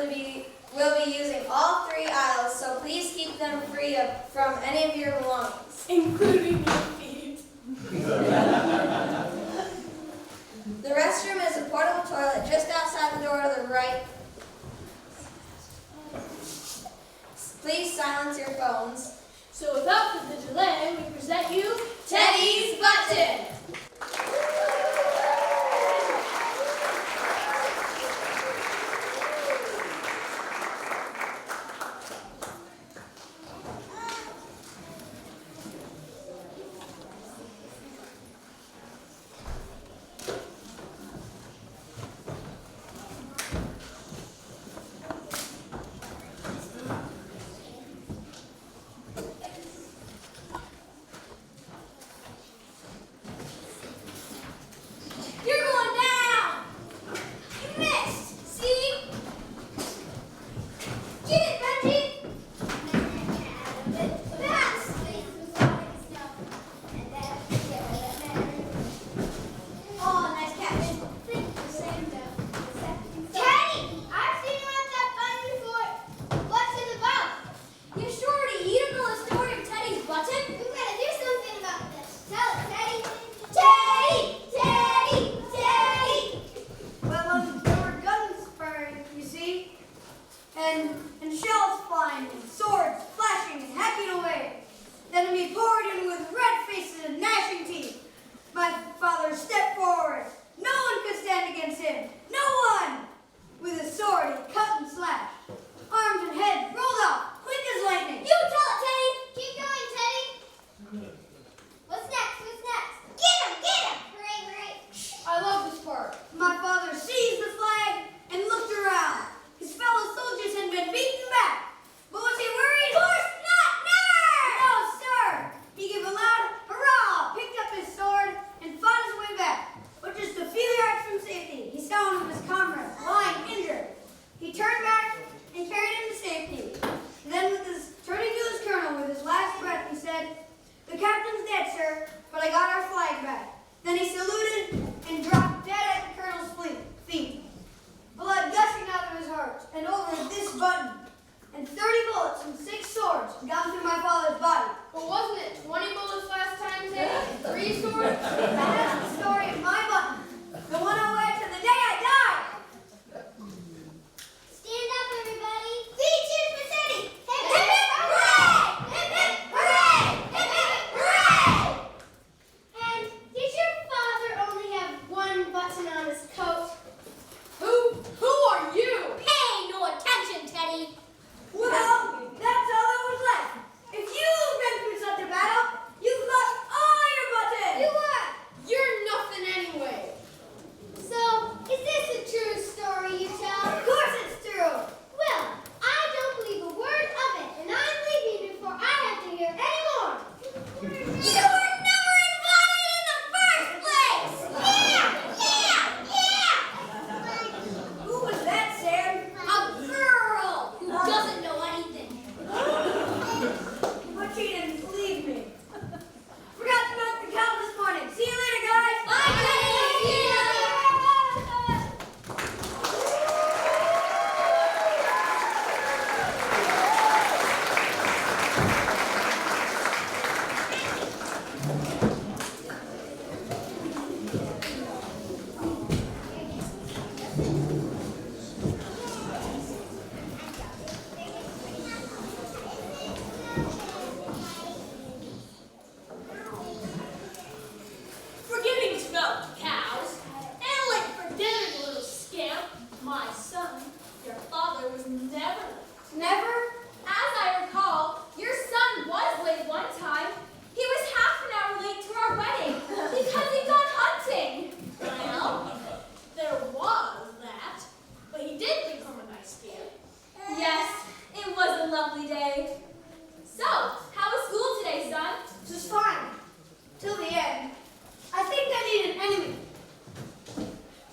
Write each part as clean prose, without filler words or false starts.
will be using all 3 aisles, so please keep them free from any of your belongings, including your feet. The restroom is a portable toilet just outside the door to the right. Please silence your phones. So without further delay, we present you Teddy's Button! And shells flying, and swords flashing and hacking away. Then we poured in with red faces and gnashing teeth. My father stepped forward. No one could stand against him. No one! With a sword, he cut and slashed. Arms and head rolled off, quick as lightning. You tell it, Teddy! Keep going, Teddy! What's next? What's next? Get him! Get him! Hooray, hooray! I love this part. My father seized the flag and looked around. His fellow soldiers had been beaten back. But was he worried? Of course not! Never! No, sir! He gave a loud hurrah, picked up his sword, and fought his way back. But just a few yards from safety, he saw one of his comrades lying injured. He turned back and carried him to safety. Then, turning to his colonel with his last breath, he said, "The captain's dead, sir, but I got our flag back." Then he saluted and dropped dead at the colonel's feet. Blood gushing out of his heart and over this button. And 30 bullets and 6 swords gone through my father's body. But wasn't it 20 bullets last time, Teddy? And 3 swords? That's the story of my button. The one I'll wear to the day I die. Stand up, everybody! 3 cheers for Teddy! Hip, hip, hip, hooray! Hip, hip, hooray! Hip, hip, hooray! And did your father only have 1 button on his coat? Who are you? Pay no attention, Teddy! Well, that's all that was left. If you've been through such a battle, you've lost all your buttons. You what? You're nothing anyway. So, is this a true story you tell? Of course it's true. Well, I don't believe a word of it, and I'm leaving before I have to hear any more. You were never invited in the first place! Yeah! Who was that, Sam? A girl who doesn't know anything. But she didn't believe me. Forgot to milk the cow this morning. See you later, guys. Bye, Teddy! See ya! Forgetting to milk the cows, and late for dinner, you little scamp. My son, your father was never late. Never? As I recall, your son was late one time. He was half an hour late to our wedding because he'd gone hunting. Well, there was that, but he did become a nice scamp. Yes, it was a lovely day. So, how was school today, son? Just fine. Till the end. I think I need an enemy.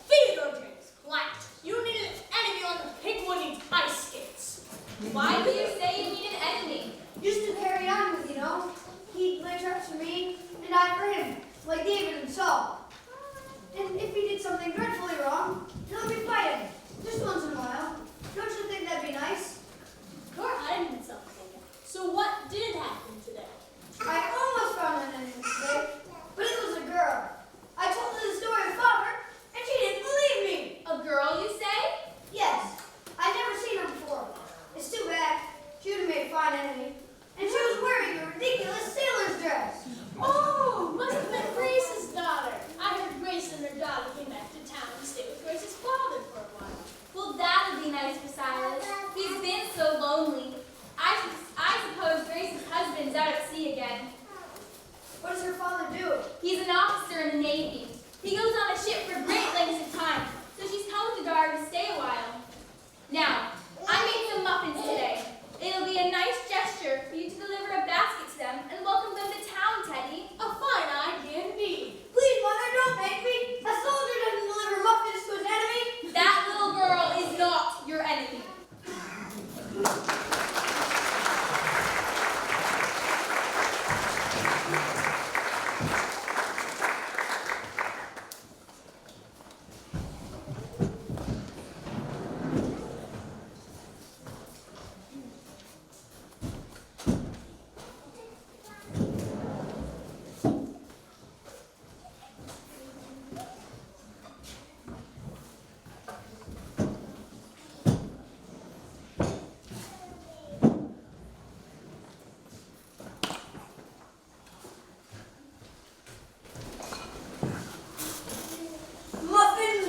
Theodore James Platt, you need an enemy on the Pigwooding ice skates. Why do you say you need an enemy? Just to carry on with, you know. He'd play traps for me, and I for him, like David and Saul. And if he did something dreadfully wrong, let me fight him. Just once in a while. Don't you think So what did happen today? I almost found an enemy today, but it was a girl. I told her the story of Father, and she didn't believe me. A girl, you say? Yes, I'd never seen her before. It's too bad. She would have made a fine enemy. And she was wearing a ridiculous sailor's dress. Oh, must have been Grace's daughter. I heard Grace and her daughter came back to town to stay with Grace's father for a while. Well, that would be nice for Silas. He's been so lonely. I suppose Grace's husband's out at sea again. What does her father do? He's an officer in the Navy. He goes on a ship for great lengths of time, so she's come with the daughter to stay a while. Now, I made some muffins today. It'll be a nice gesture for you to deliver a basket to them and welcome them to town, Teddy. A fine idea indeed. Please, Mother, don't make me. A soldier doesn't deliver muffins to his enemy. That little girl is not your enemy.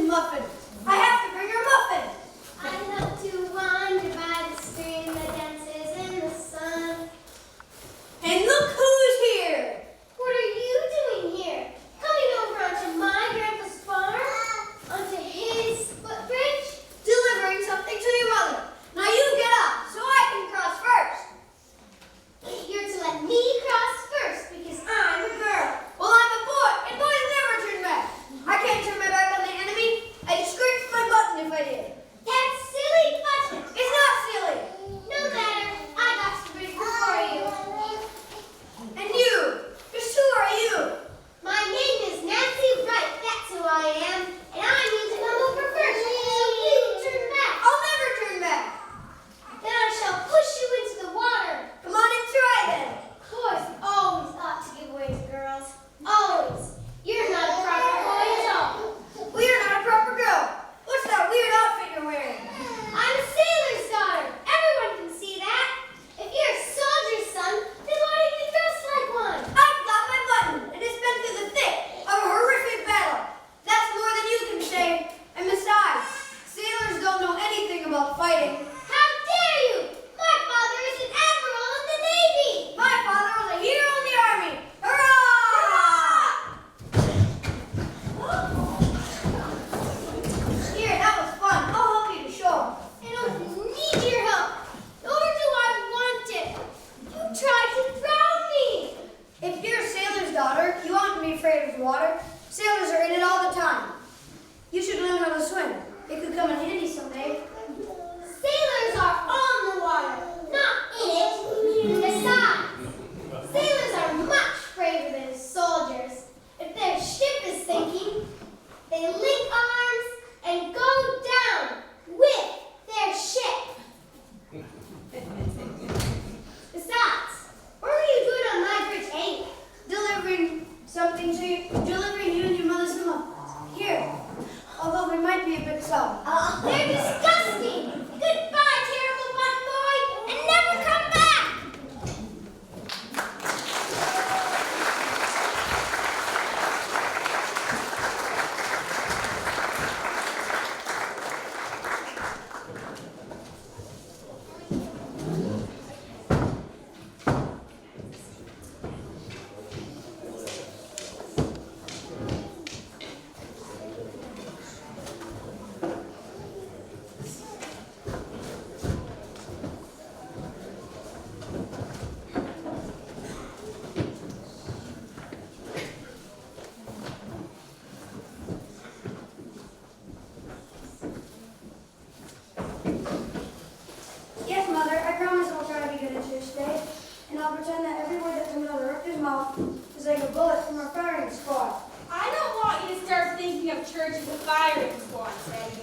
Muffins. I have to bring her muffins. I love to wander by the stream that dances in the sun. And look who's here. What are you doing here? Coming over onto my grandpa's farm? Onto his footbridge? Delivering something to your mother. Now you get up so I can cross first. You're to let me cross first because I'm a girl. Well, I'm a boy, and boys never turn back. I can't turn my back on the enemy. I'd scratch my button if I did. That's silly button. It's not silly. No matter. I got to bridge before you. And you, just who are you? My name is Nancy Wright. That's who I am. And I need to come over first so you turn back. I'll never turn back. Then I shall push you into the water. Come on and try then. Boys always ought to give way to girls. Always. You're not a proper boy at all. Well, you're not a proper girl. What's that weird outfit you're wearing? I'm a sailor's daughter. Everyone can see that. If you're a soldier's son, then why don't you dress like one? I've got my button, and it's been through the thick of a horrific battle. That's more than you can say. And besides, sailors don't know anything about fighting. How dare you? My father is an admiral in the Navy. My father was a hero in the army. Hurrah! Here, that was fun. I'll help you to shore. I don't need your help, nor do I want it. You tried to drown me. If you're a sailor's daughter, you oughtn't be afraid of the water. Sailors are in it all the time. You should learn how to swim. It could come in handy someday. Sailors are on the water, not in it. Besides, sailors are much braver than soldiers. If their ship is sinking, they link arms and go down with their ship. Besides, what were you doing on my bridge anyway? Delivering you and your mother's muffins. Here, although they might be a bit sour. They're disgusting. Goodbye, terrible button boy, and never come back. Yes, Mother, I promise I'll try to be good at church today, and I'll pretend that every word that comes out of the rector's mouth is like a bullet from a firing squad. I don't want you to start thinking of church as a firing squad, Teddy.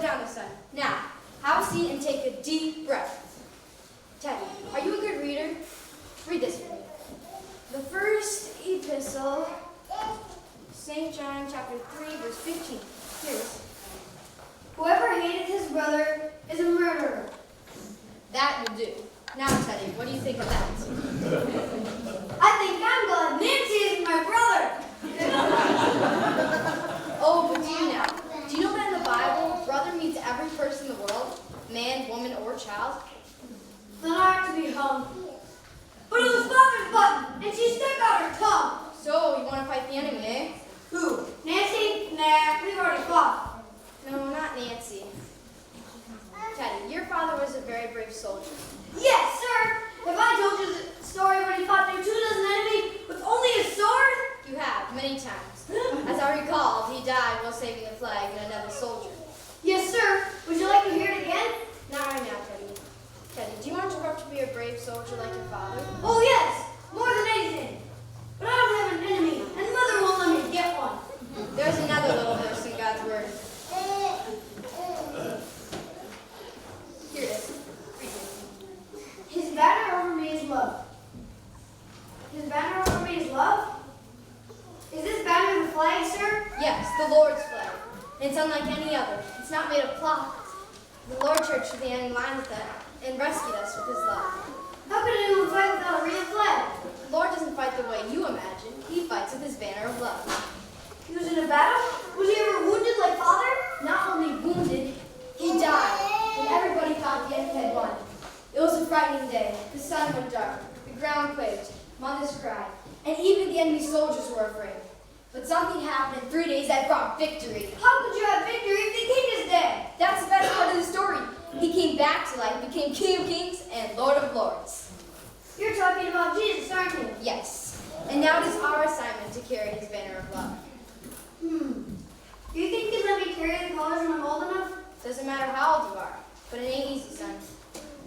slow down, son. Now, have a seat and take a deep breath. Teddy, are you a good reader? Read this for me. The first epistle, St. John chapter 3, verse 15. Here's, whoever hated his brother is a murderer. That will do. Now, Teddy, what do you think of that? I think I'm glad Nancy is my brother. Oh, but do you know that in the Bible, brother means every person in the world, man, woman, or child? Then I have to be hung. But it was Mother's button, and she stuck out her tongue. So, you want to fight the enemy, eh? Who? Nancy? Nah, we've already fought. No, not Nancy. Teddy, your father was a very brave soldier. Yes, sir. Have I told you the story when he fought through 2 dozen enemy with only a sword? You have, many times. As I recall, he died while saving the flag and another soldier. Yes, sir. Would you like to hear it again? Not right now, Teddy. Teddy, do you want to grow up to be a brave soldier like your father? Oh, yes. More than anything. But I don't have an enemy, and Mother won't let me get one. There's another little verse in God's Word. Here it is. Read it. His banner over me is love. His banner over me is love? Is this banner the flag, sir? Yes, the Lord's flag. It's unlike any other. It's not made of cloth. The Lord Church began in line with that and rescued us with his love. How could anyone fight without a real flag? The Lord doesn't fight the way you imagine. He fights with his banner of love. He was in a battle? Was he ever wounded like Father? Not only wounded, he died, and everybody thought the enemy had won. It was a frightening day. The sun went dark, the ground quaked, mothers cried, and even the enemy soldiers were afraid. But something happened in 3 days that brought victory. How could you have victory if the king is dead? That's the best part of the story. He came back to life, became King of Kings and Lord of Lords. You're talking about Jesus, aren't you? Yes, and now it is our assignment to carry his banner of love. Do you think you'd let me carry the colors when I'm old enough? Doesn't matter how old you are, but it ain't easy, son.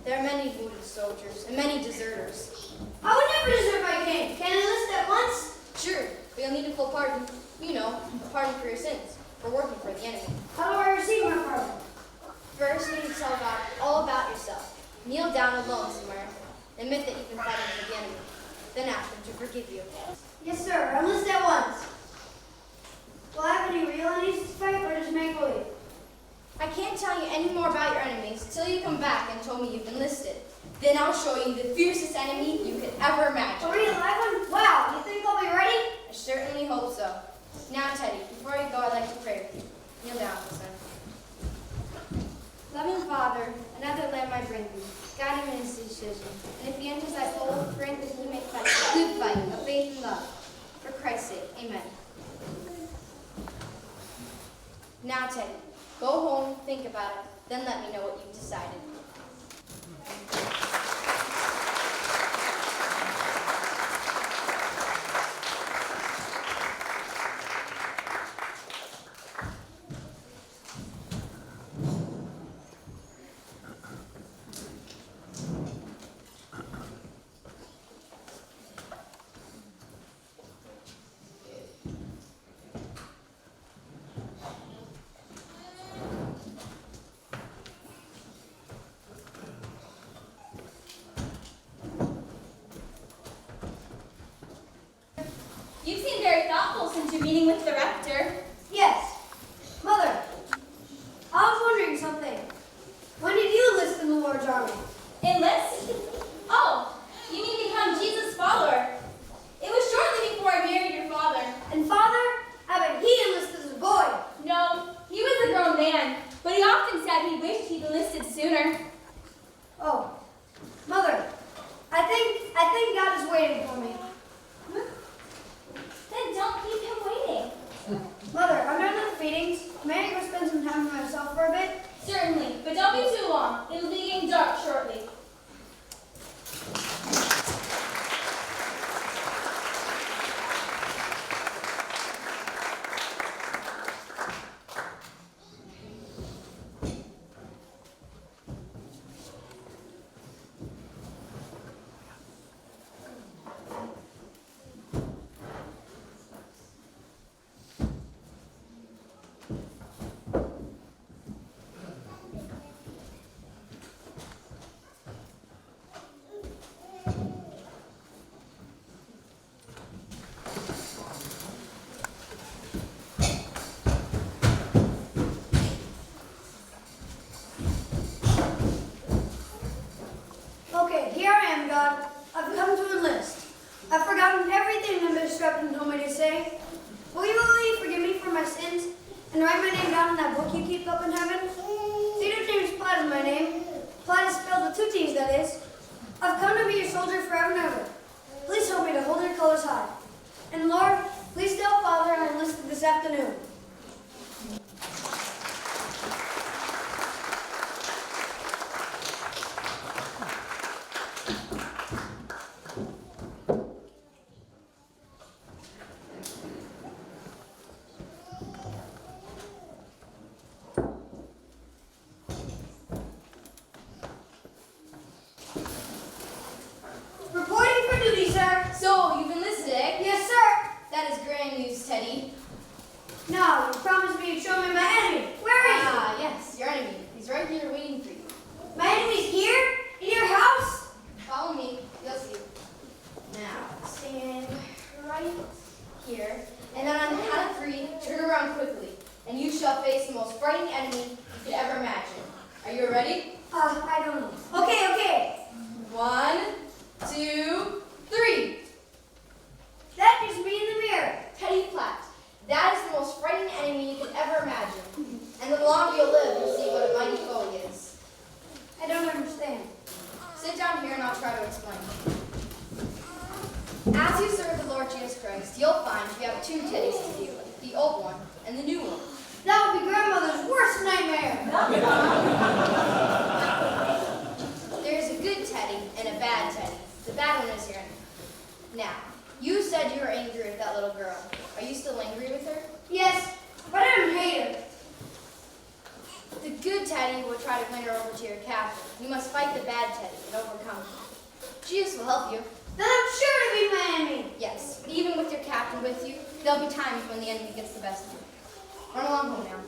There are many wounded soldiers and many deserters. I would never desert my king. Can I enlist at once? Sure, but you'll need a full pardon. You know, a pardon for your sins, for working for the enemy. How do I receive my pardon? First, you need to tell God all about yourself. Kneel down alone somewhere. Admit that you've been fighting for the enemy. Then ask him to forgive you. Yes, sir. I enlist at once. Will I have any real enemies to fight or just make believe? I can't tell you any more about your enemies till you come back and told me you've enlisted. Then I'll show you the fiercest enemy you could ever imagine. A real live one? Wow, you think I'll be ready? I certainly hope so. Now, Teddy, before you go, I'd like to pray with you. Kneel down, son. Loving Father, another lamb I bring thee. Guide him in his decision. And if he enters thy fold, grant that he may fight a good fight of faith and love. For Christ's sake, amen. Now, Teddy, go home, think about it, then let me know what you've decided. You seem very thoughtful since your meeting with the rector. Yes. Mother, I was wondering something. When did you enlist in the Lord's army? Enlist? Oh, you mean become Jesus' follower. It was shortly before I married your father. And Father, I bet he enlisted as a boy. No, he was a grown man, but he often said he wished he'd enlisted sooner. Oh, Mother, I think God is waiting for me. Then don't keep him waiting. Mother, I'm done with the feedings. May I go spend some time with myself for a bit? Certainly, but don't be too long. It'll be getting dark shortly. God, I've come to enlist. I've forgotten everything that Mr. Upton told me to say. Will you only forgive me for my sins and write my name down in that book you keep up in heaven? Theodore James Platt is my name. Platt is spelled with 2 T's, that is. I've come to be your soldier forever and ever. Please help me to hold your colors high. And Lord, please tell Father I enlisted this afternoon. Reporting for duty, sir. So, you've enlisted, eh? Yes, sir. That is grand news, Teddy. Now, you promised me you'd show me my enemy. Where is he? Ah, yes, your enemy. He's right here waiting for you. My enemy's here? In your house? Follow me. You'll see. Now, stand right here. And then on the count of 3, turn around quickly. And you shall face the most frightening enemy you could ever imagine. Are you ready? I don't know. Okay. 1, 2, 3. That is me in the mirror. Teddy Platt. That is the most frightening enemy you could ever imagine. And the longer you live, you'll see what a mighty foe he is. I don't understand. Sit down here and I'll try to explain. As you serve the Lord Jesus Christ, you'll find you have 2 Teddys to deal with, the old one and the new one. That would be grandmother's worst nightmare. There's a good Teddy and a bad Teddy. The bad one is your enemy. Now, you said you were angry with that little girl. Are you still angry with her? Yes, but I don't hate her. The good Teddy will try to win her over to your captain. You must fight the bad Teddy and overcome him. Jesus will help you. Then I'm sure to be my enemy. Yes, but even with your captain with you, there'll be times when the enemy gets the best of you. Run along home now.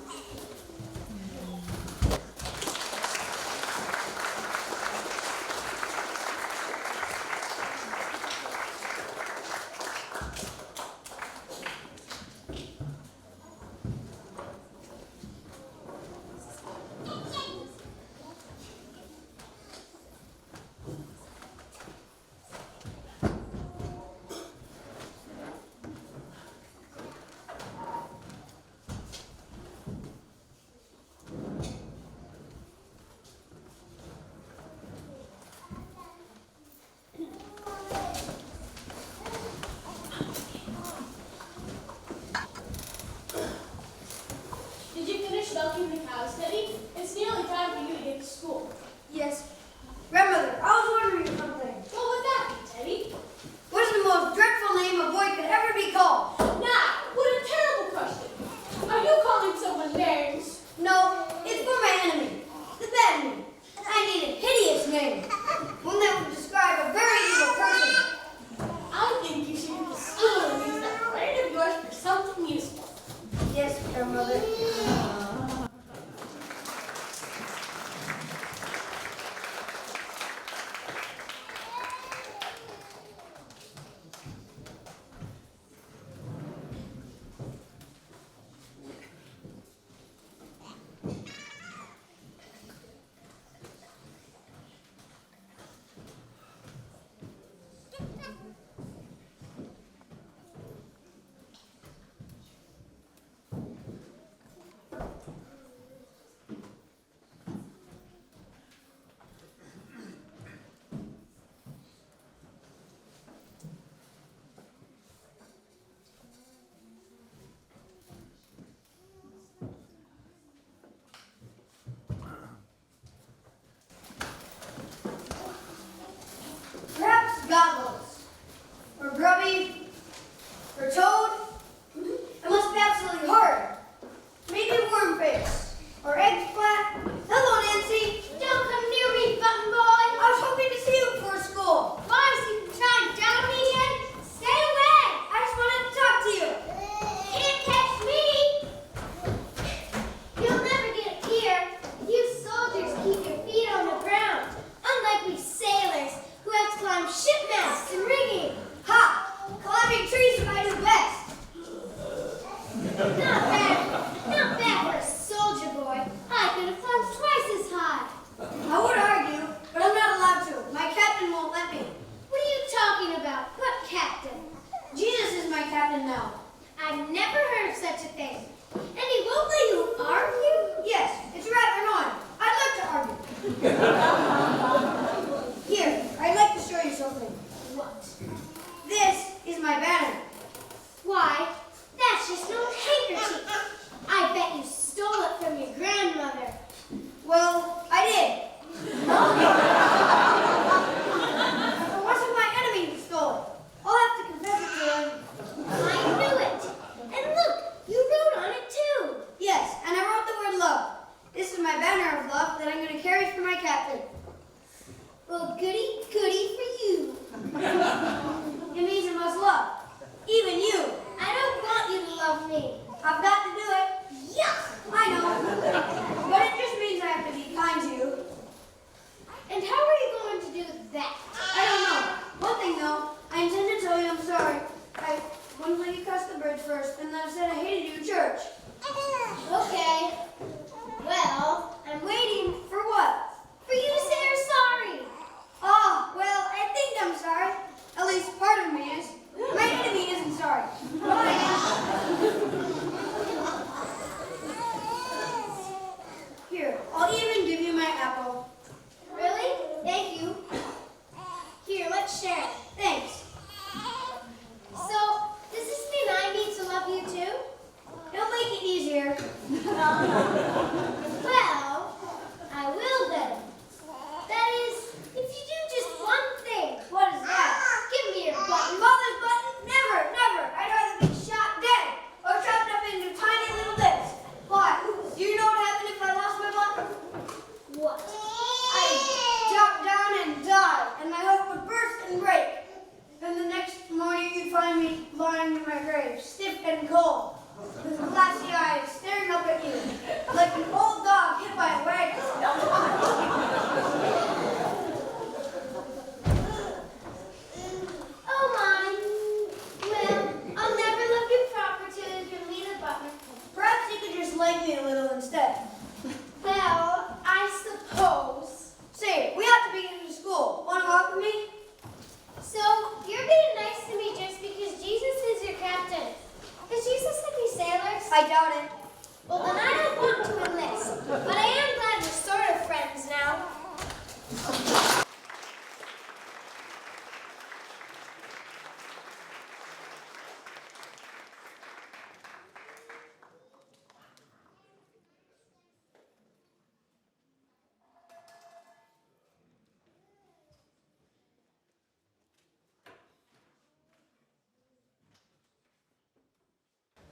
about? What captain? Jesus is my captain now. I've never heard of such a thing. And he won't let you argue? Yes, it's rather annoying. I'd like to argue. Here, I'd like to show you something. What? This is my banner. Why, that's just an old handkerchief. I bet you stole it from your grandmother. Well, I did. It wasn't my enemy who stole it. I'll have to confess it to him. I knew it. And look, you wrote on it too. Yes, and I wrote the word love. This is my banner of love that I'm going to carry for my captain. Well, goody, goody for you. It means you must love. Even you. I don't want you to love me. I've got to do it. Yuck! I know. But it just means I have to be kind to you. And how are you going to do that? I don't know. One thing though, I intend to tell you I'm sorry. I wouldn't let you cross the bridge first, and then I said I hated you in church. Okay. Well, I'm waiting For what? for you to say you're sorry. Oh, well, I think I'm sorry. At least part of me is. My enemy isn't sorry. But I am. Here, I'll even give you my apple. Really? Thank you. Here, let's share it. Thanks. So, does this mean I need to love you too? It'll make it easier. Well, I will then. That is, if you do just one thing. What is that? Give me your button. Mother's button? Never, never. I'd rather be shot dead or chopped up into tiny little bits. Why? Do you know what happened if I lost my button? What? I'd drop down and die, and my heart would burst and break. And the next morning you'd find me lying in my grave, stiff and cold, with glassy eyes staring up at you, like an old dog hit by a wagon. Oh my. Well, I'll never love you proper till you give me the button. Perhaps you could just like me a little instead. Well, I suppose. Say, we have to be getting to school. Want to walk with me? So, you're being nice to me just because Jesus is your captain. Does Jesus have any sailors? I doubt it. Well, then I don't want to enlist. But I am glad we're sort of friends now.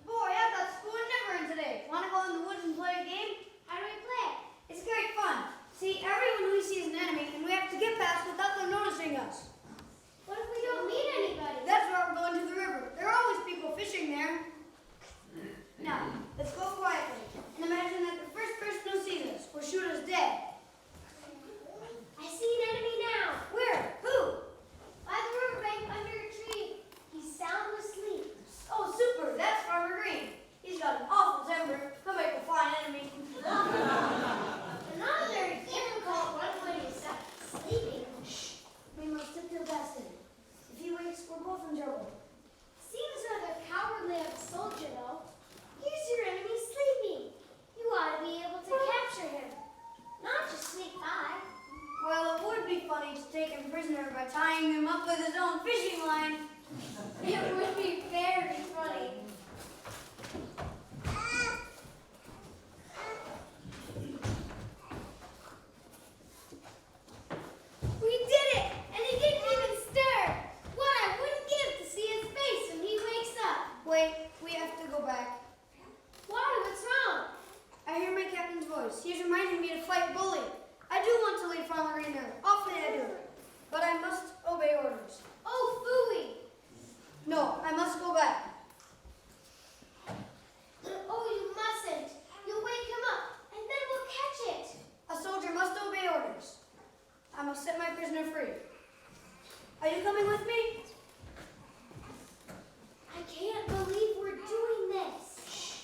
Boy, I thought school would never end today. Want to go in the woods and play a game? How do we play? It's great fun. See, everyone we see is an enemy, and we have to get past without them noticing us. What if we don't meet anybody? That's why we're going to the river. There are always people fishing there. Now, let's go quietly and imagine that the first person who sees us will shoot us dead. I see an enemy now. Where? Who? By the riverbank under a tree. He's sound asleep. Oh, super. That's Farmer Green. He's got an awful temper. He'll make a fine enemy. Not a very difficult one when he's sleeping. Shh. We must tiptoe past him. If he wakes, we're both in trouble. Seems rather cowardly of a soldier, though. Here's your enemy sleeping. You ought to be able to capture him. Not just sneak by. Well, it would be funny to take him prisoner by tying him up with his own fishing line. It would be very funny. We did it! And he didn't even stir! What I wouldn't give to see his face when he wakes up. Wait, we have to go back. Why? What's wrong? I hear my captain's voice. He's reminding me to fight bully. I do want to leave Farmer Green there. Awfully I do. But I must obey orders. Oh, phooey! No, I must go back. Oh, you mustn't. You'll wake him up, and then we'll catch it. A soldier must obey orders. I must set my prisoner free. Are you coming with me? I can't believe we're doing this.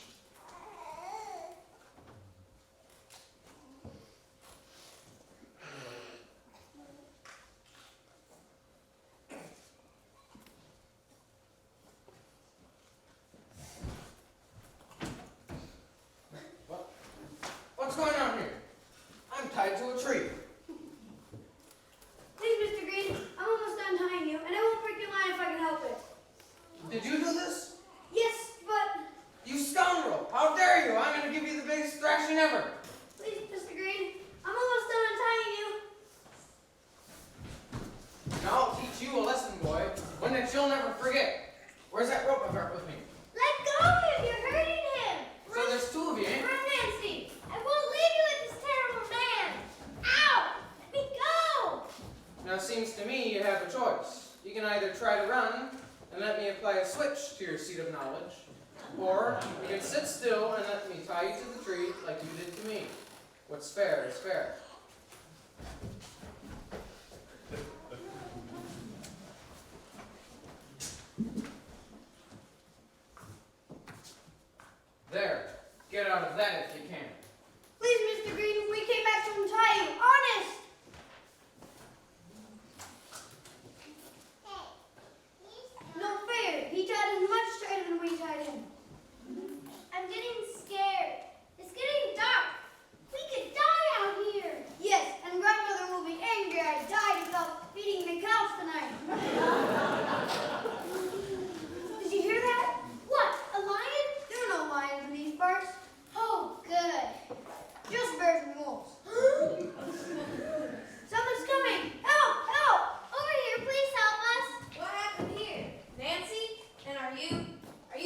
you'll never forget. Where's that rope I brought with me? Let go of him! You're hurting him! So there's two of you, eh? Run, Nancy! I won't leave you with this terrible man! Ow! Let me go! Now it seems to me you have a choice. You can either try to run and let me apply a switch to your seat of knowledge, or you can sit still and let me tie you to the tree like you did to me. What's fair is fair. There. Get out of that if you can. Please, Mr. Green, we came back to untie you. Honest! No fair. He tied us much tighter than we tied him. I'm getting scared. It's getting dark. We could die out here. Yes, and grandmother will be angry I died without feeding the cows tonight. Did you hear that? What? A lion? There are no lions in these parts. Oh, good. Just bears and wolves. Someone's coming! Help! Help! Over here, please help us. What happened here? Nancy? And are you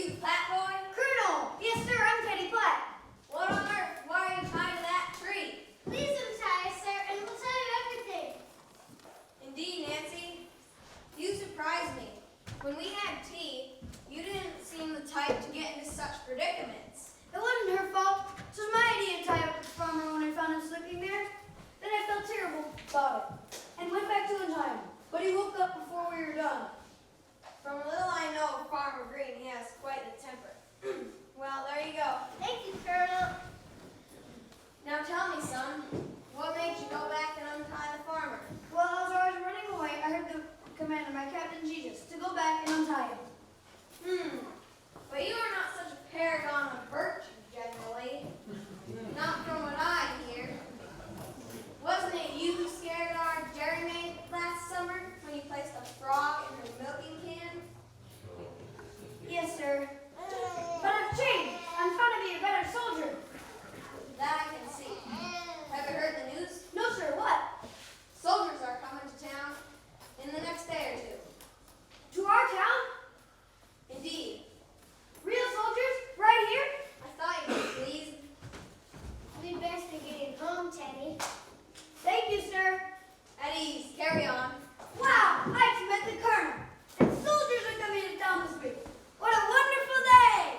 the Platt boy? Colonel! Yes, sir, I'm Teddy Platt. What on earth? Why are you tied to that tree? Please untie us, sir, and we'll tell you everything. Indeed, Nancy. You surprised me. When we had tea, you didn't seem the type to get into such predicaments. It wasn't her fault. It was my idea to tie up the farmer when I found him sleeping there. Then I felt terrible about it and went back to untie him. But he woke up before we were done. From little I know of Farmer Green, he has quite the temper. Well, there you go. Thank you, Colonel. Now tell me, son, what made you go back and untie the farmer? Well, as I was running away, I heard the command of my Captain Jesus to go back and untie him. But you are not such a paragon of virtue, generally. Not from what I hear. Wasn't it you who scared our Jerry maid last summer when you placed a frog in her milking can? Yes, sir. But I've changed. I'm trying to be a better soldier. That I can see. Have you heard the news? No, sir, what? Soldiers are coming to town in the next day or two. To our town? Indeed. Real soldiers? Right here? I thought you would please. We'd best be getting home, Teddy. Thank you, sir. At ease. Carry on. Wow, I just met the colonel. And soldiers are coming to town this week. What a wonderful day!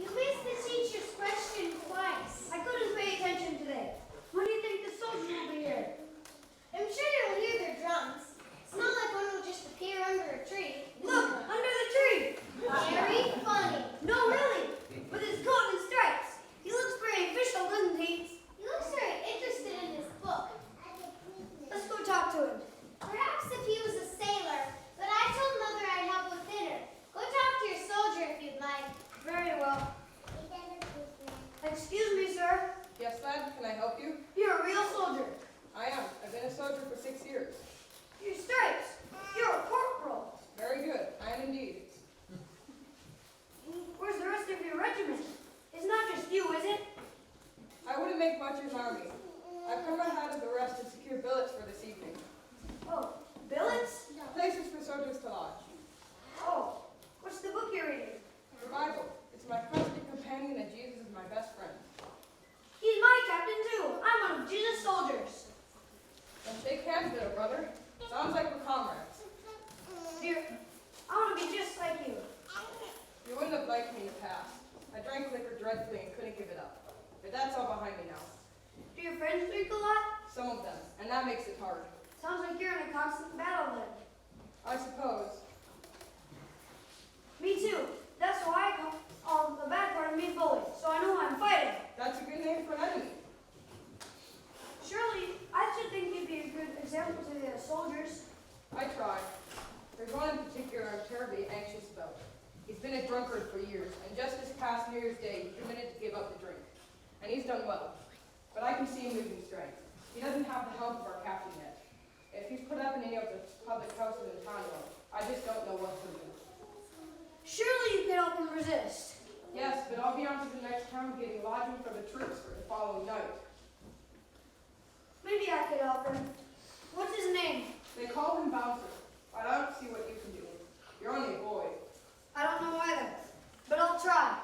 You missed the teacher's question twice. I couldn't pay attention today. When do you think the soldiers will be here? I'm sure you'll hear their drums. It's not like one will just appear under a tree. Look, under the tree. Very funny. No, really. With his coat and stripes. He looks very official, doesn't he? He looks very interested in his book. Let's go talk to him. Perhaps if he was a sailor, but I told Mother I'd help with dinner. Go talk to your soldier if you'd like. Very well. Excuse me, sir. Yes, lad, can I help you? You're a real soldier. I am. I've been a soldier for 6 years. Your stripes. You're a corporal. Very good. I am indeed. Where's the rest of your regiment? It's not just you, is it? I wouldn't make much of an army. I've come ahead of the rest to secure billets for this evening. Oh, billets? Places for soldiers to lodge. Oh, what's the book you're reading? The Bible. It's my constant companion and Jesus is my best friend. He's my captain, too. I'm one of Jesus' soldiers. Then shake hands, little brother. Sounds like we're comrades. Dear, I want to be just like you. You wouldn't have liked me in the past. I drank liquor dreadfully and couldn't give it up. But that's all behind me now. Do your friends drink a lot? Some of them. And that makes it hard. Sounds like you're in a constant battle then. I suppose. Me too. That's why I call the bad part of me bully, so I know I'm fighting. That's a good name for an enemy. Surely, I should think you'd be a good example to the soldiers. I try. There's one in particular I'm terribly anxious about. He's been a drunkard for years, and just this past New Year's Day, he committed to give up the drink. And he's done well. But I can see him losing strength. He doesn't have the help of our captain yet. If he's put up in any of the public houses in town, I just don't know what to do. Surely you can help him resist. Yes, but I'll be on to the next town getting lodging for the troops for the following night. Maybe I could help him. What's his name? They call him Bouncer, but I don't see what you can do. You're only a boy. I don't know either, but I'll try.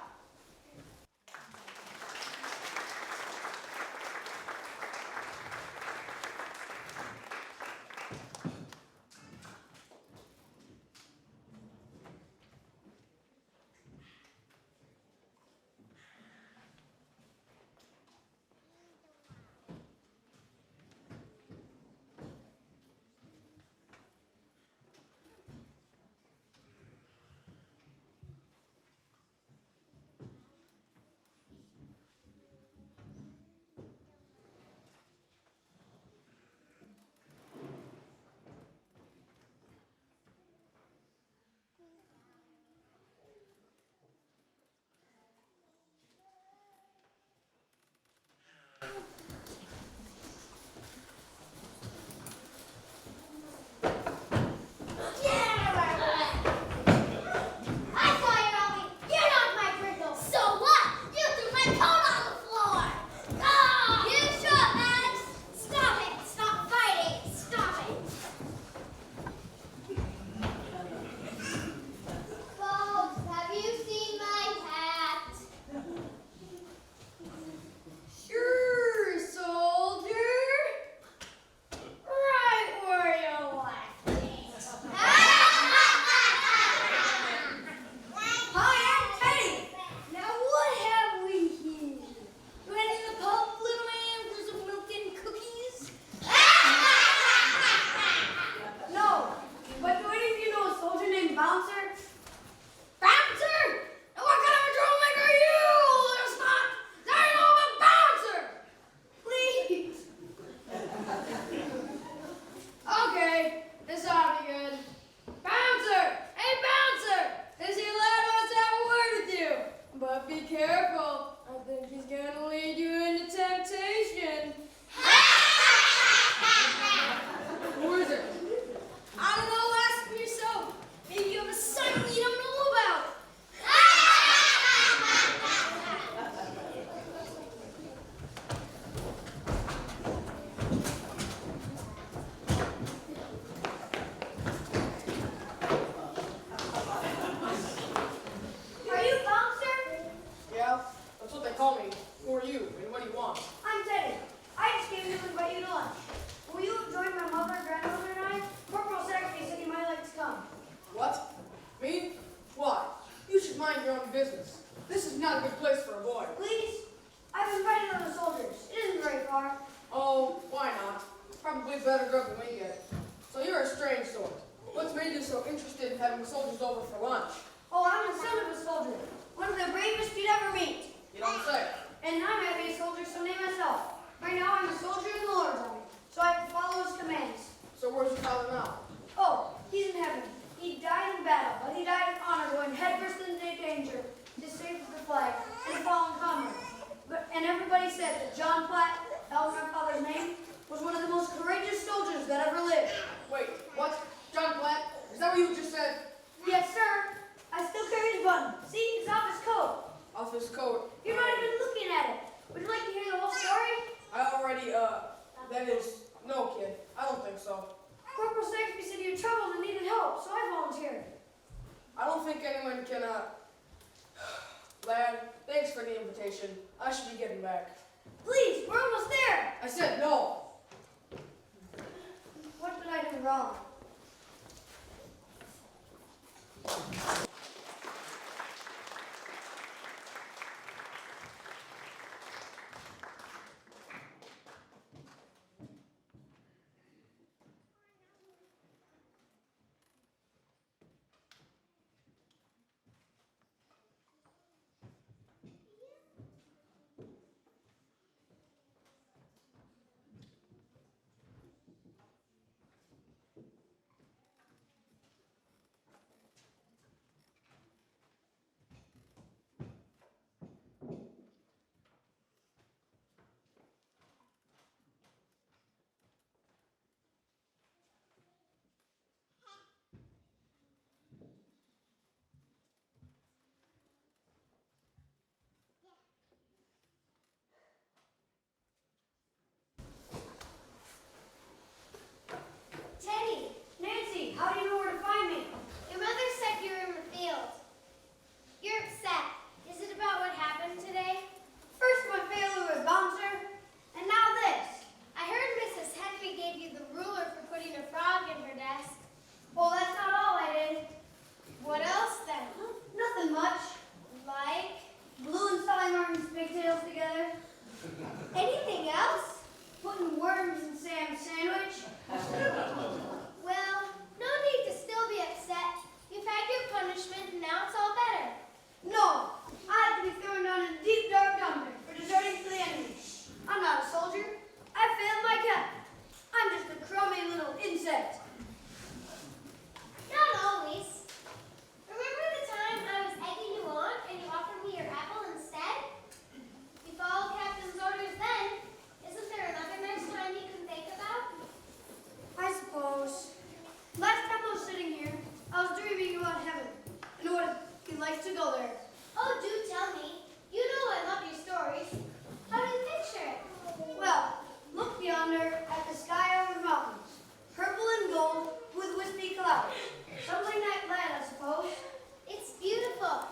sandwich? Well, no need to still be upset. You've had your punishment and now it's all better. No, I have to be thrown down in deep dark yonder for deserting to the enemy. I'm not a soldier. I failed my captain. I'm just a crummy little insect. Not always. Remember the time I was egging you on and you offered me your apple instead? You followed Captain's orders then. Isn't there another nice time you can think about? I suppose. Last time I was sitting here, I was dreaming about heaven and what it'd be like to go there. Oh, do tell me. You know I love your stories. How do you picture it? Well, look yonder at the sky over the mountains, purple and gold with wispy clouds. Something like that, I suppose. It's beautiful.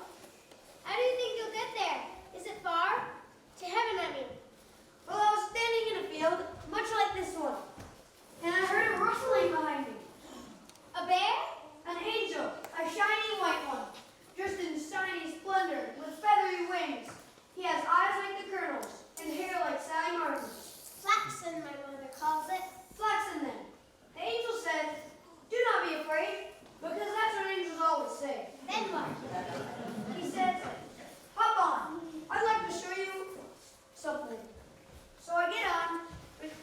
How do you think you'll get there? Is it far? To heaven, I mean. Well, I was standing in a field, much like this one, and I heard a rustling behind me. A bear? An angel, a shiny white one, dressed in shiny splendor, with feathery wings. He has eyes like the colonel's, and hair like Sally Martin's. Flaxen, my mother calls it. Flaxen then. The angel said, "Do not be afraid, because that's what angels always say." Then what? He said, "Hop on. I'd like to show you something." So I get on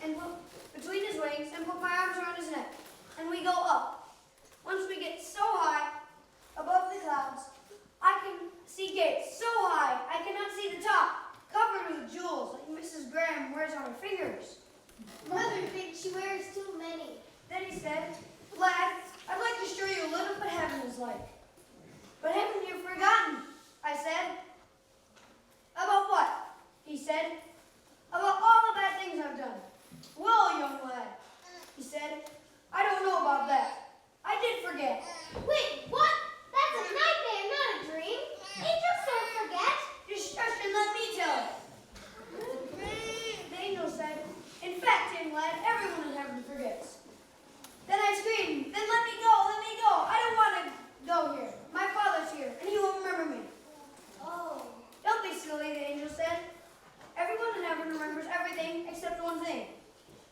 and put between his wings and put my arms around his neck, and we go up. Once we get so high above the clouds, I can see gates so high I cannot see the top, covered with jewels like Mrs. Graham wears on her fingers. Mother thinks she wears too many. Then he said, "Lad, I'd like to show you a little what heaven is like." "But haven't you forgotten?" I said. "About what?" he said. "About all the bad things I've done." "Well, young lad," he said, "I don't know about that. I did forget." Wait, what? That's a nightmare, not a dream. Angels don't forget. "Just shush and let me tell it." The angel said, "In fact, young lad, everyone in heaven forgets." Then I screamed, "Then let me go, let me go. I don't want to go here. My father's here, and he won't remember me." Oh. "Don't be silly," the angel said. "Everyone in heaven remembers everything except one thing.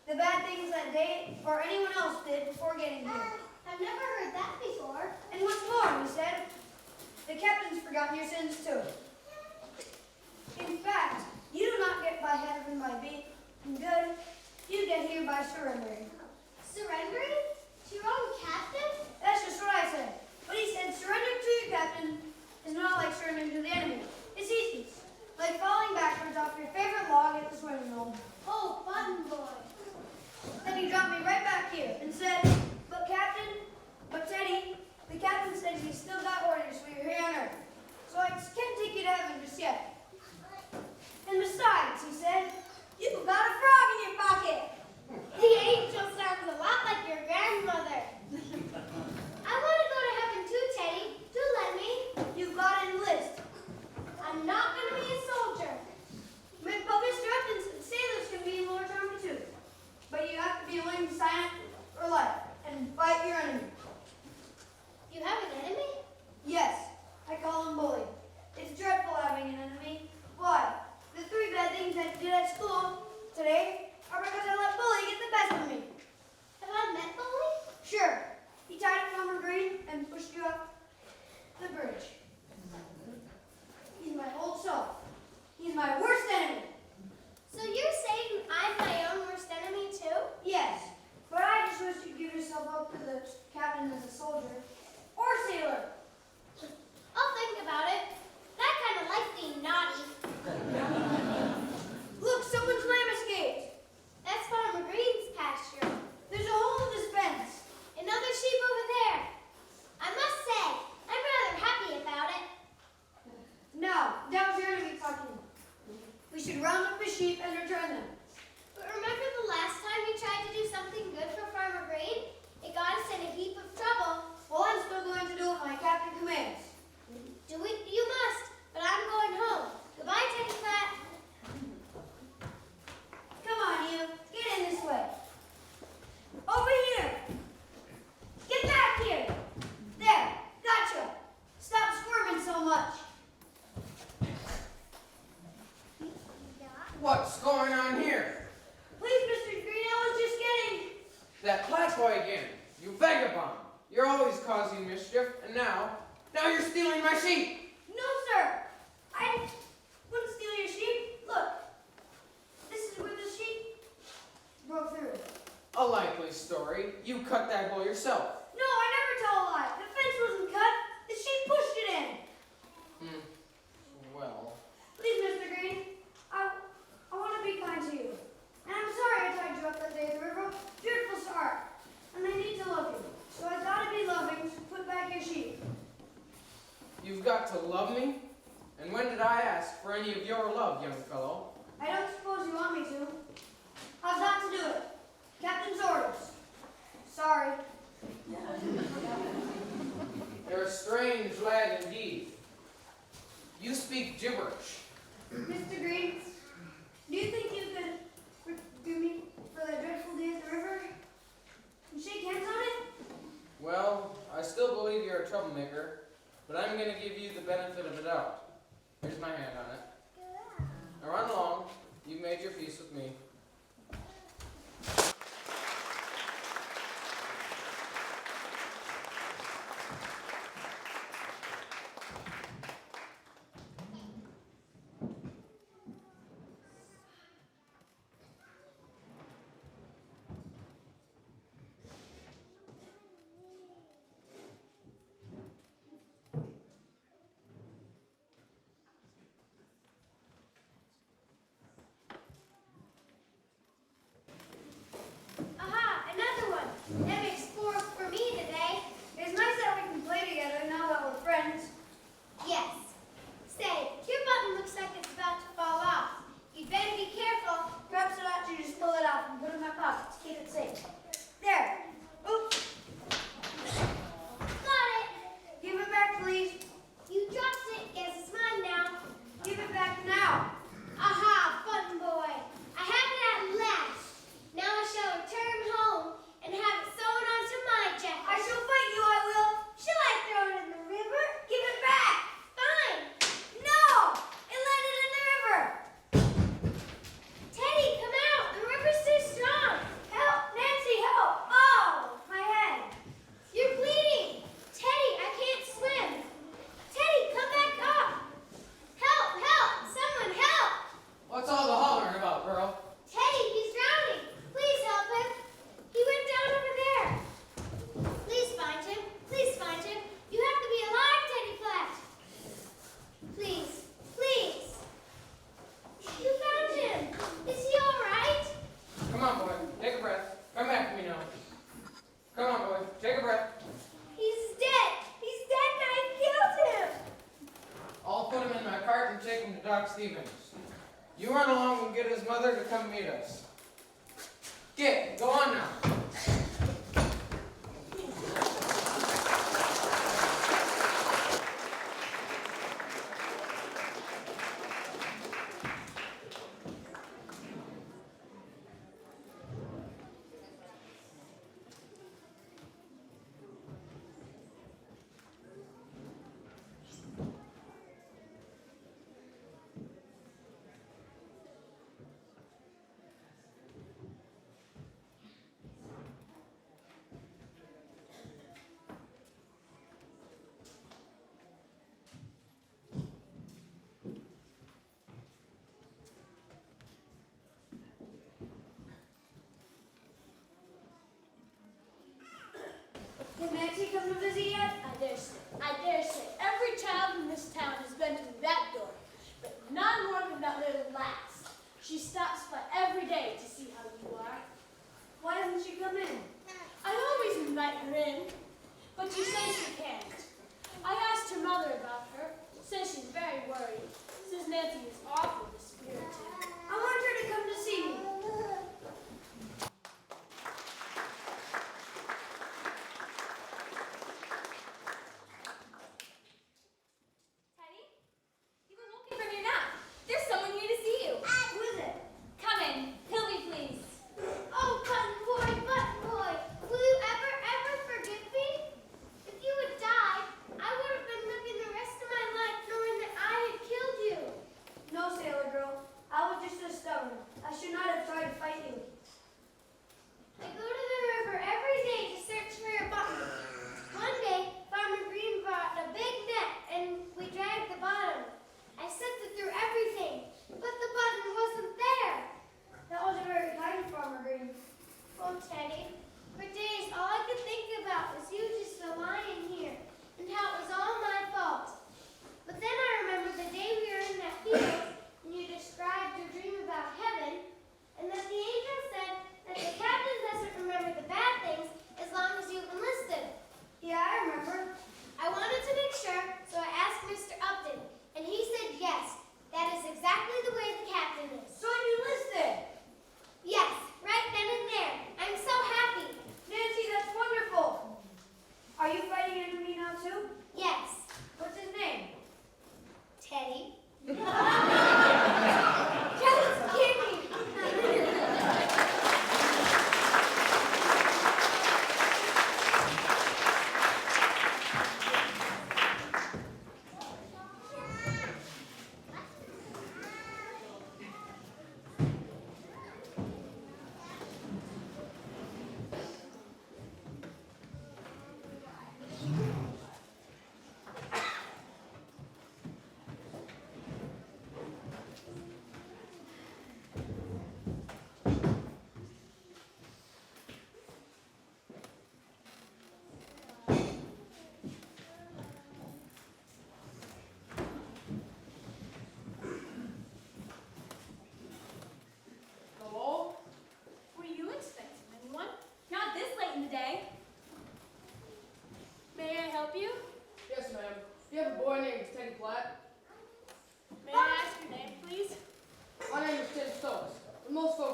The bad things that they or anyone else did before getting here." I've never heard that before. "And what's more," he said, "the captain's forgotten your sins too. In fact, you do not get by heaven by being good. You get here by surrendering." Surrendering? To your own captain? That's just what I said. But he said surrendering to your captain is not like surrendering to the enemy. It's easy. Like falling backwards off your favorite log at the swimming hole. Oh, fun boy. Then he dropped me right back here and said, but Teddy, the captain said he's still got orders for you here on Earth. So I can't take you to heaven just yet. And besides," he said, "you've got a frog in your pocket." The angel causing mischief, and now you're stealing my sheep. No, sir. I wouldn't steal your sheep. Look, this is where the sheep broke through. A likely story. You cut that hole yourself. No, I never tell a lie. The fence wasn't cut. The sheep pushed it in. Well, Please, Mr. Green, I want to be kind to you. And I'm sorry I tied you up that day at the river. Dreadful start. And I need to love you. So I gotta be loving to put back your sheep. you've got to love me? And when did I ask for any of your love, young fellow? I don't suppose you want me to. I've got to do it. Captain's orders. Sorry. You're a strange lad indeed. You speak gibberish. Mr. Green, do you think you could forgive me for that dreadful day at the river? And shake hands on it? Well, I still believe you're a troublemaker, but I'm going to give you the benefit of the doubt. Here's my hand on it. Now run along. You've made your peace with me. Aha, another one. That makes 4 for me today. It's nice that we can play together now that we're friends. Yes. Say, your button looks like it's about to fall off. You'd better be careful. Perhaps I'll actually just pull it off and put it in my pocket to keep it safe. There. Oops. Got it. Give it back, please. You dropped it. Guess it's mine now. Give it back now. Aha, button boy. I have it at last. Now I shall return home and have it sewn onto my jacket. I shall fight you, I will. Shall I throw it in the river? Give it back. Fine. No! It landed in the river. Teddy, come out. The river's too strong. Help! Nancy, help! Oh, my head. You're bleeding. Teddy, I can't swim. Teddy, come back up. Help, help. Someone help. What's all the hollering about, girl? Teddy, he's drowning. Please help him. He went down over there. Please find him. Please find him. You have to be alive, Teddy Flash. Please, please. You found him. Is he all right? Come on, boy. Take a breath. Come back to me now. Come on, boy. Take a breath. He's dead. He's dead and I killed him. I'll put him in my cart and take him to Doc Stevens. You run along and get his mother to come meet us. Get, go on now. Did Nancy come to visit yet? I dare say. Every child in this town has been to that door, but none more than that little lass. She stops by every day to see how you are. Why doesn't she come in? I always invite her in, but she says she can't. I asked her mother about her. Says she's very worried. Says Nancy is awful dispirited. I want her to come to see me. Teddy, you've awoken from your nap. There's someone here to see you. Who is it? Come in. Hilby, please. Oh, button boy, will you ever forgive me? If you had died, I would have been living the rest of my life knowing that I had killed you. No, Sailor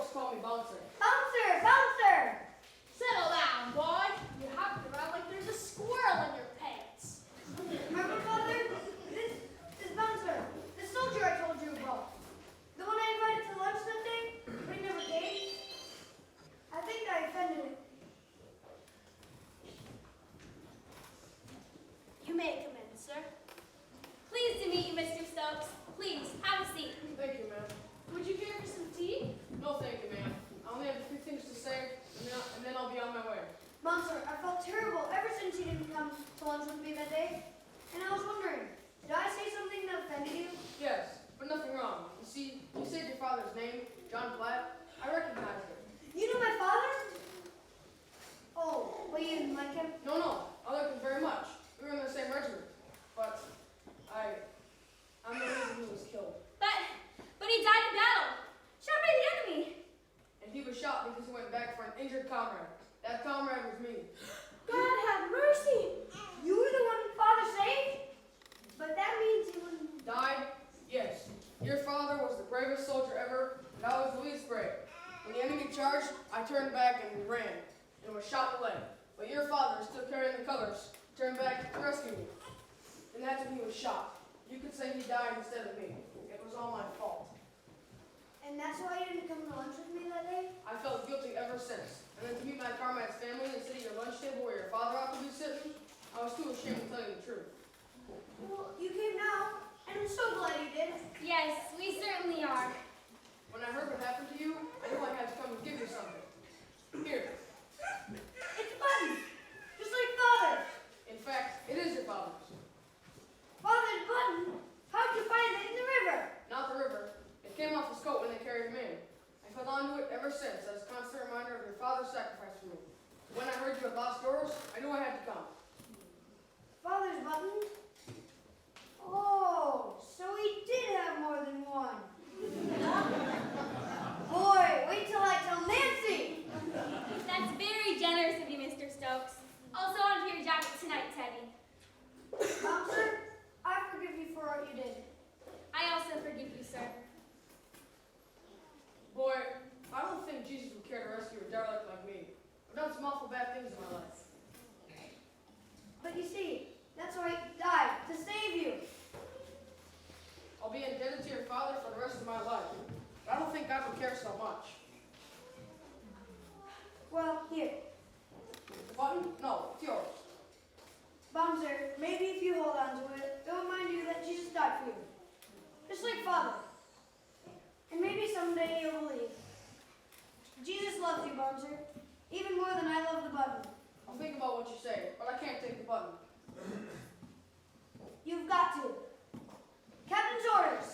folks call me Bouncer. Bouncer! Bouncer! Settle down, boy. You have to run like there's a squirrel in your pants. Remember, Father? This Bouncer, the soldier I told you about. The one I invited to lunch that day, but he never came. I think I offended him. You may come in, sir. Pleased to meet you, Mr. Stokes. Please, have a seat. Thank you, ma'am. Would you care for some tea? No, thank you, ma'am. I only have a few things to say, and then I'll be on my way. Bouncer, I felt terrible ever since you didn't come to lunch with me that day. And I was wondering, did I say something that offended you? Yes, but nothing wrong. You see, you said your father's name, John Platt. I recognized it. You knew my father? Oh, but you didn't like him? No, I liked him very much. We were in the same regiment. But I'm the reason he was killed. But he died in battle, shot by the enemy. And he was shot because he went back for an injured comrade. That comrade was me. God have mercy! You were the one Father saved? But that means he wouldn't... Died? Yes. Your father was the bravest soldier ever, and I was the least brave. When the enemy charged, I turned back and ran, and was shot in the leg. But your father, still carrying the colors, turned back to rescue me. And that's when he was shot. You could say he died instead of me. It was all my fault. And that's why you didn't come to lunch with me that day? I felt guilty ever since. And then to meet my comrade's family and sit at your lunch table where your father ought to be sitting, I was too ashamed to tell you the truth. Well, you came now, and I'm so glad you did. Yes, we certainly are. When I heard what happened to you, I knew I had to come and give you something. Here. It's a button, just like Father. In fact, it is your father's. Father's button? How'd you find it in the river? Not the river. It came off his coat when they carried him in. I've held on to it ever since as a constant reminder of your father's sacrifice for me. When I heard you had lost yours, I knew I had to come. Father's button? Oh, so he did have more than one. Boy, wait till I tell Nancy! That's very generous of you, Mr. Stokes. Also onto your jacket tonight, Teddy. Bouncer, I forgive you for what you did. I also forgive you, sir. Boy, I don't think Jesus would care to rescue a derelict like me. I've done some awful bad things in my life. But you see, that's why he died, to save you. I'll be indebted to your father for the rest of my life. But I don't think God would care so much. Well, here. The button? No, it's yours. Bouncer, maybe if you hold on to it, it'll remind you that Jesus died for you. Just like Father. And maybe someday you'll believe. Jesus loves you, Bouncer. Even more than I love the button. I'll think about what you say, but I can't take the button. You've got to. Captain's orders.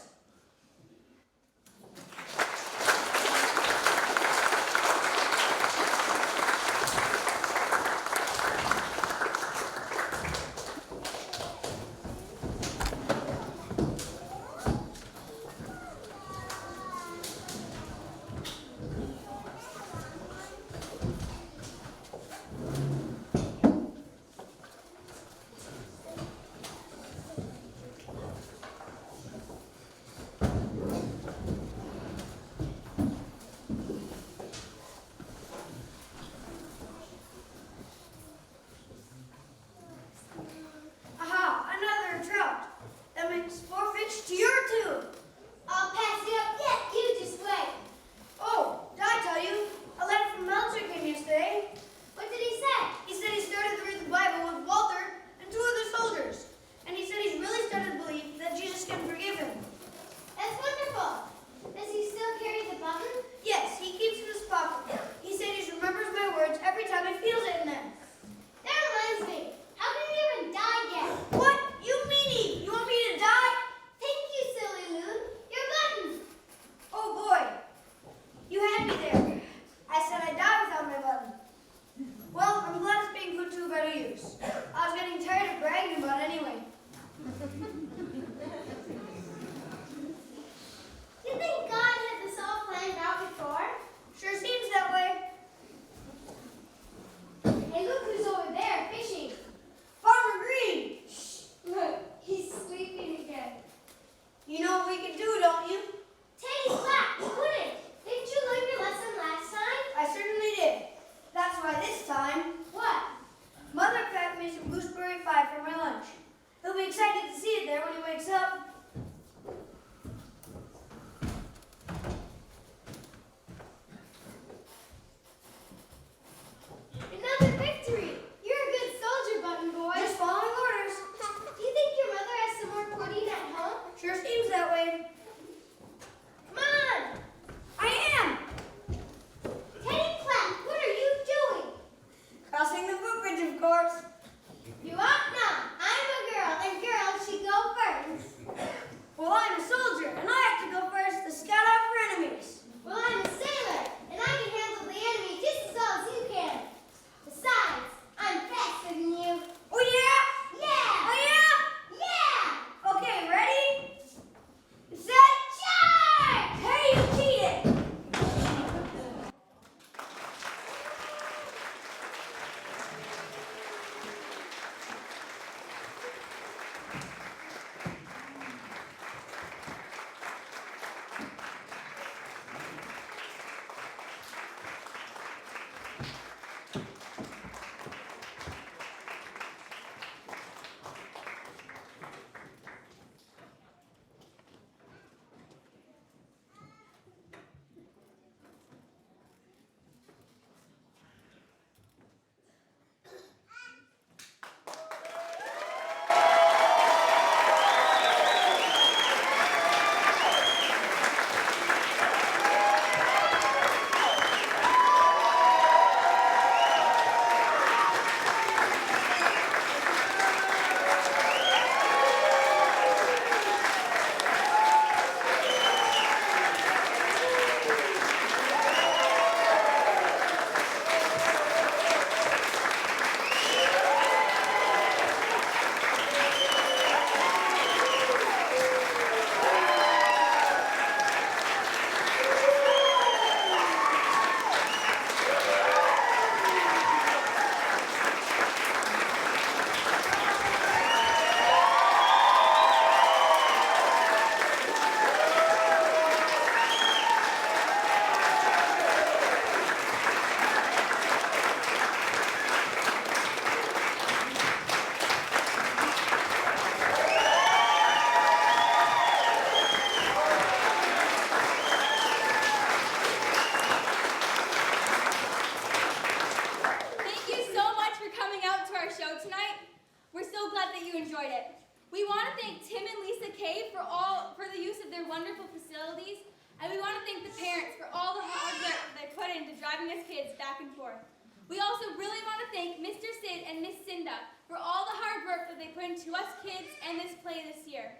driving us kids back and forth. We also really want to thank Mr. Sid and Miss Cinda for all the hard work that they put into us kids and this play this year.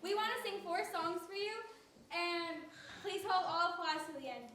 We want to sing 4 songs for you, and please hold all applause to the end.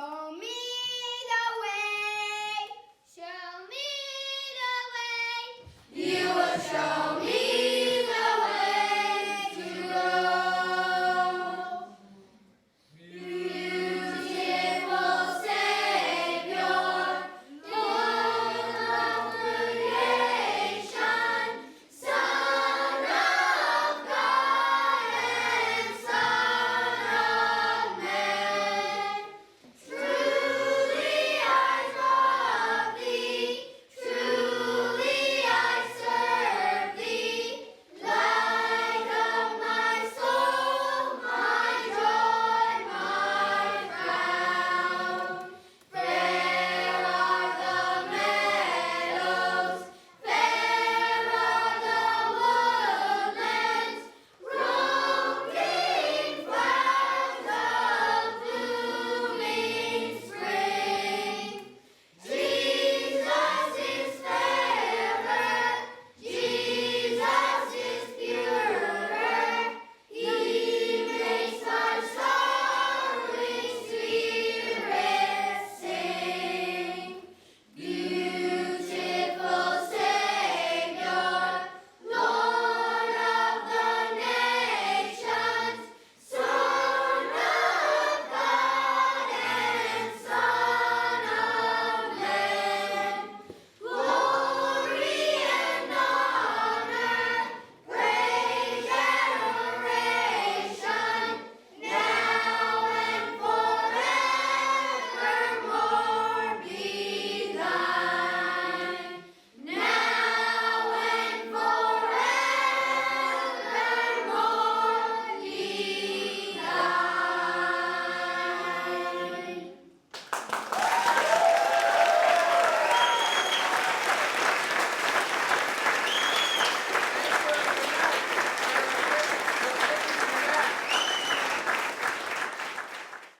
call me